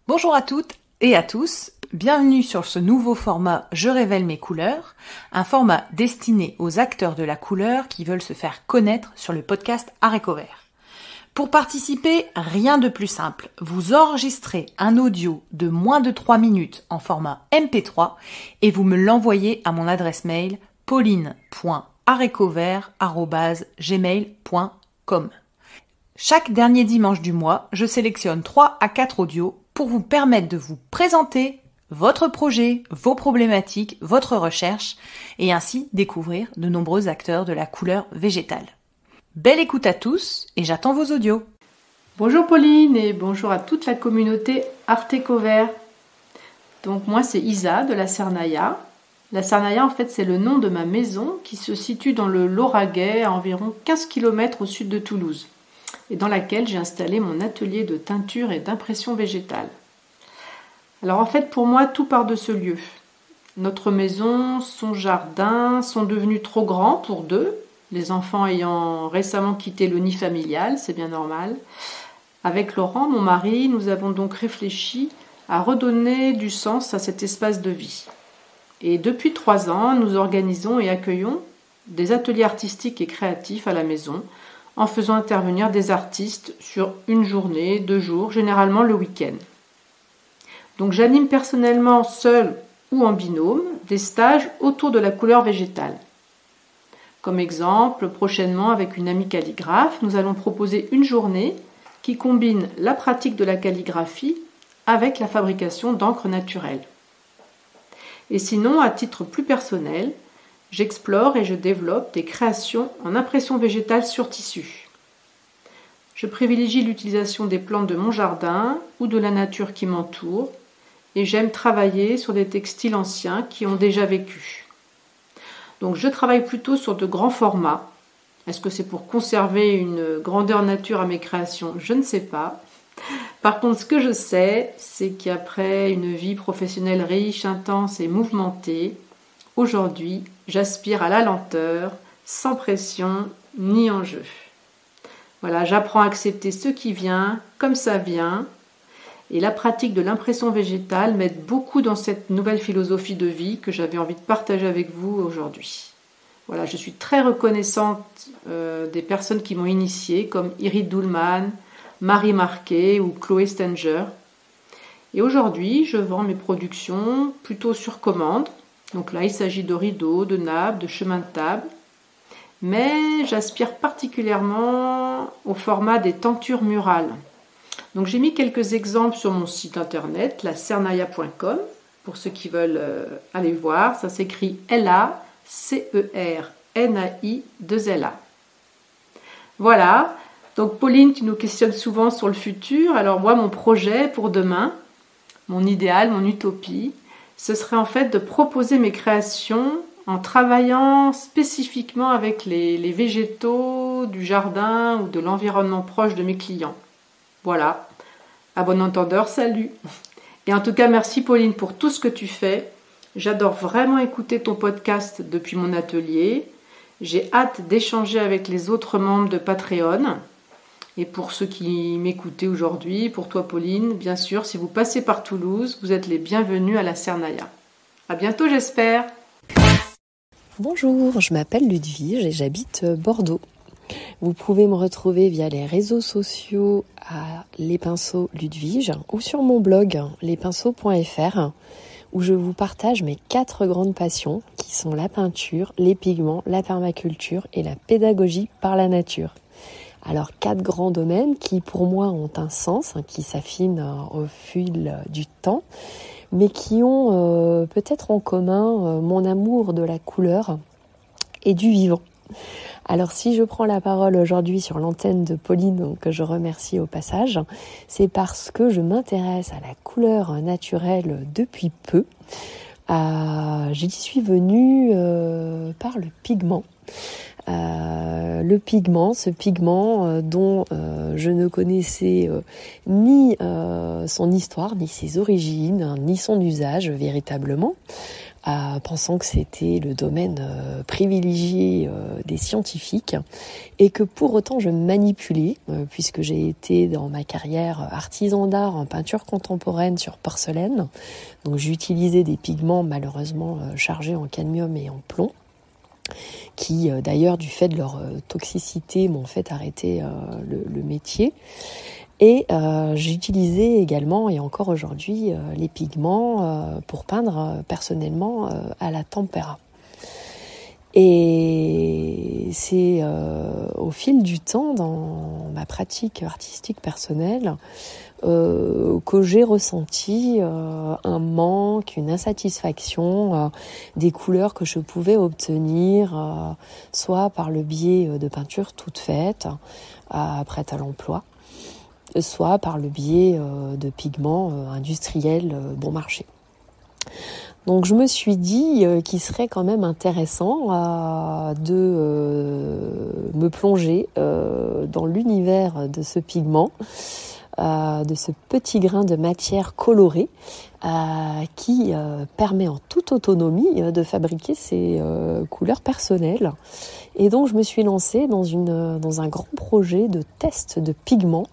Bonjour à toutes et à tous, bienvenue sur ce nouveau format Je révèle mes couleurs, un format destiné aux acteurs de la couleur qui veulent se faire connaître sur le podcast Haricots Verts. Pour participer, rien de plus simple, vous enregistrez un audio de moins de 3 minutes en format MP3 et vous me l'envoyez à mon adresse mail pauline.haricotsverts@gmail.com. Chaque dernier dimanche du mois, je sélectionne 3 à 4 audios pour vous permettre de vous présenter votre projet, vos problématiques, votre recherche et ainsi découvrir de nombreux acteurs de la couleur végétale. Belle écoute à tous et j'attends vos audios. Bonjour Pauline et bonjour à toute la communauté Haricots Verts. Donc moi c'est Isa de la Cernaya. La Cernaya en fait c'est le nom de ma maison qui se situe dans le Lauragais à environ 15 km au sud de Toulouse et dans laquelle j'ai installé mon atelier de teinture et d'impression végétale. Alors en fait pour moi tout part de ce lieu. Notre maison, son jardin sont devenus trop grands pour deux, les enfants ayant récemment quitté le nid familial, c'est bien normal. Avec Laurent, mon mari, nous avons donc réfléchi à redonner du sens à cet espace de vie. Et depuis 3 ans, nous organisons et accueillons des ateliers artistiques et créatifs à la maison, en faisant intervenir des artistes sur une journée, 2 jours, généralement le week-end. Donc j'anime personnellement, seul ou en binôme, des stages autour de la couleur végétale. Comme exemple, prochainement avec une amie calligraphe, nous allons proposer une journée qui combine la pratique de la calligraphie avec la fabrication d'encre naturelle. Et sinon, à titre plus personnel, j'explore et je développe des créations en impression végétale sur tissu. Je privilégie l'utilisation des plantes de mon jardin ou de la nature qui m'entoure et j'aime travailler sur des textiles anciens qui ont déjà vécu. Donc je travaille plutôt sur de grands formats. Est-ce que c'est pour conserver une grandeur nature à mes créations? Je ne sais pas. Par contre, ce que je sais, c'est qu'après une vie professionnelle riche, intense et mouvementée, aujourd'hui, j'aspire à la lenteur, sans pression ni enjeu. Voilà, j'apprends à accepter ce qui vient, comme ça vient. Et la pratique de l'impression végétale m'aide beaucoup dans cette nouvelle philosophie de vie que j'avais envie de partager avec vous aujourd'hui. Voilà, je suis très reconnaissante des personnes qui m'ont initiée, comme Irid Doulman, Marie Marquet ou Chloé Stenger. Et aujourd'hui, je vends mes productions plutôt sur commande. Donc là, il s'agit de rideaux, de nappes, de chemins de table. Mais j'aspire particulièrement au format des tentures murales. Donc j'ai mis quelques exemples sur mon site internet, lacernaya.com, pour ceux qui veulent aller voir. Ça s'écrit LACERNAI2LA. Voilà, donc Pauline, tu nous questionnes souvent sur le futur. Alors moi, mon projet pour demain, mon idéal, mon utopie, ce serait en fait de proposer mes créations en travaillant spécifiquement avec les végétaux du jardin ou de l'environnement proche de mes clients. Voilà, à bon entendeur, salut. Et en tout cas, merci Pauline pour tout ce que tu fais. J'adore vraiment écouter ton podcast depuis mon atelier. J'ai hâte d'échanger avec les autres membres de Patreon. Et pour ceux qui m'écoutaient aujourd'hui, pour toi Pauline, bien sûr, si vous passez par Toulouse, vous êtes les bienvenus à la Cernaya. À bientôt, j'espère. Bonjour, je m'appelle Ludwige et j'habite Bordeaux. Vous pouvez me retrouver via les réseaux sociaux à Les Pinceaux Ludwige ou sur mon blog lespinceaux.fr où je vous partage mes 4 grandes passions qui sont la peinture, les pigments, la permaculture et la pédagogie par la nature. Alors 4 grands domaines qui pour moi ont un sens, qui s'affinent au fil du temps, mais qui ont peut-être en commun mon amour de la couleur et du vivant. Alors si je prends la parole aujourd'hui sur l'antenne de Pauline, que je remercie au passage, c'est parce que je m'intéresse à la couleur naturelle depuis peu. J'y suis venue par le pigment. Le pigment, ce pigment dont je ne connaissais ni son histoire, ni ses origines, ni son usage véritablement, pensant que c'était le domaine privilégié des scientifiques et que pour autant je manipulais, puisque j'ai été dans ma carrière artisan d'art en peinture contemporaine sur porcelaine. Donc j'utilisais des pigments malheureusement chargés en cadmium et en plomb, qui d'ailleurs du fait de leur toxicité m'ont fait arrêter le métier. Et j'utilisais également, et encore aujourd'hui, les pigments pour peindre personnellement à la tempéra. Et c'est au fil du temps, dans ma pratique artistique personnelle, que j'ai ressenti un manque, une insatisfaction des couleurs que je pouvais obtenir, soit par le biais de peintures toutes faites, prêtes à l'emploi, soit par le biais de pigments industriels bon marché. Donc je me suis dit qu'il serait quand même intéressant de me plonger dans l'univers de ce pigment, de ce petit grain de matière colorée qui permet en toute autonomie de fabriquer ses couleurs personnelles. Et donc je me suis lancée dans un grand projet de test de pigments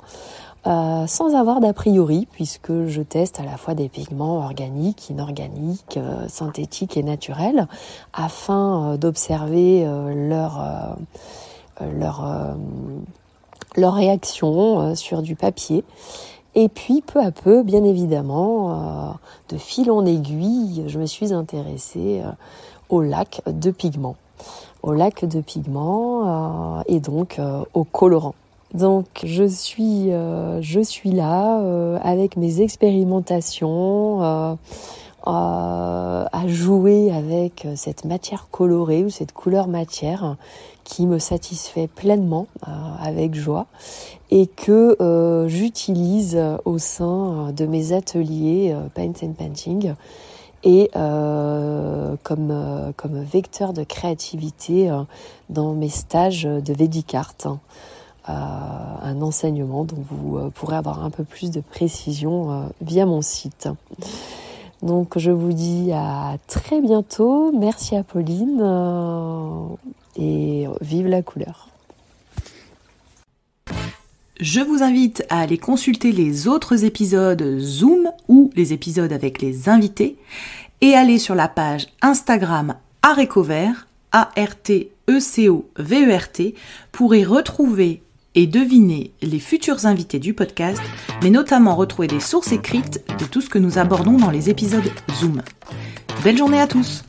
sans avoir d'a priori, puisque je teste à la fois des pigments organiques, inorganiques, synthétiques et naturels, afin d'observer leur réaction sur du papier. Et puis peu à peu, bien évidemment, de fil en aiguille, je me suis intéressée au lac de pigments. Et donc aux colorants. Donc je suis là avec mes expérimentations à jouer avec cette matière colorée ou cette couleur matière qui me satisfait pleinement avec joie et que j'utilise au sein de mes ateliers Paint and Painting et comme vecteur de créativité dans mes stages de Vedic Art. Un enseignement dont vous pourrez avoir un peu plus de précision via mon site. Donc je vous dis à très bientôt, merci Apolline et vive la couleur. Je vous invite à aller consulter les autres épisodes Zoom ou les épisodes avec les invités et aller sur la page Instagram Arecovert, ARTECOVERT, pour y retrouver et deviner les futurs invités du podcast, mais notamment retrouver des sources écrites de tout ce que nous abordons dans les épisodes Zoom. Belle journée à tous!